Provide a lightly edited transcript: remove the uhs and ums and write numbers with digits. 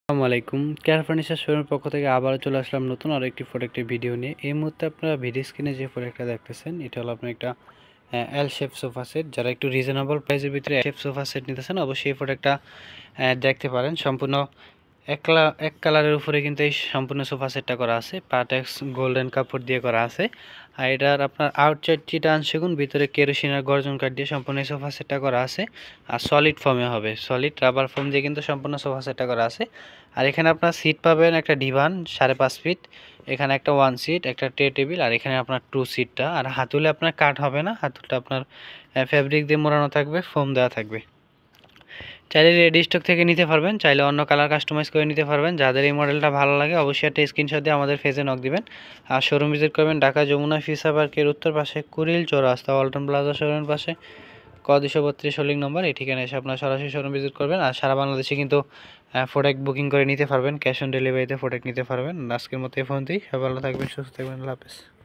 আসসালামু আলাইকুম। Care furniture শোরুমের পক্ষ থেকে আবারও চলে আসলাম নতুন আরও একটি প্রোডাক্টের ভিডিও নিয়ে। এই মুহূর্তে আপনারা ভিডিও স্ক্রিনে যে প্রোডাক্টটা দেখতেছেন এটা হলো আপনার একটা এল শেপ সোফা সেট। যারা একটু রিজনেবল প্রাইসের ভিতরে এল শেপ সোফা সেট নিতেছেন অবশ্যই এই প্রোডাক্টটা দেখতে পারেন। সম্পূর্ণ এক কালারের উপরে কিন্তু এই সম্পূর্ণ সোফা সেটটা করা আছে, পাটেক্স গোল্ডেন কাপড় দিয়ে করা আছে। আর এটার আপনার আউটসাইড চিটান সেগুন, ভিতরে কেরোসিনের গর্জন কাঠ দিয়ে সম্পূর্ণ এই সোফা সেটটা করা আছে। আর সলিড ফর্মে হবে, সলিড রাবার ফোম দিয়ে কিন্তু সম্পূর্ণ সোফা সেটটা করা আছে। আর এখানে আপনার সিট পাবেন একটা ডিভান 5.5 ফিট, এখানে একটা 1 সিট, একটা ট্রে টেবিল, আর এখানে আপনার 2 সিটটা। আর হাতুলে আপনার কাঠ হবে না, হাতুলটা আপনার ফ্যাব্রিক দিয়ে মোড়ানো থাকবে, ফোম দেওয়া থাকবে। চাইলে রেডি স্টক থেকে নিতে পারবেন, চাইলে অন্য কালার কাস্টমাইজ করে নিতে পারবেন। যাদের এই মডেলটা ভালো লাগে অবশ্যই একটা স্ক্রিনশট দিয়ে আমাদের পেজে নক দিবেন। আর শোরুম ভিজিট করবেন ঢাকা যমুনা ফিসা পার্কের উত্তর পাশে কুড়িল চৌরাস্তা ওয়ালটন প্লাজা শোরুমের পাশে ক 232 হোল্ডিং নম্বর। এই ঠিকানায় এসে আপনারা সরাসরি শোরুম ভিজিট করবেন। আর সারা বাংলাদেশে কিন্তু প্রোডাক্ট বুকিং করে নিতে পারবেন, ক্যাশ অন ডেলিভারিতে প্রোডাক্ট নিতে পারবেন। আজকের মতো এই পর্যন্তই। সবাই ভালো থাকবেন, সুস্থ থাকবেন, আল্লাহ হাফেজ।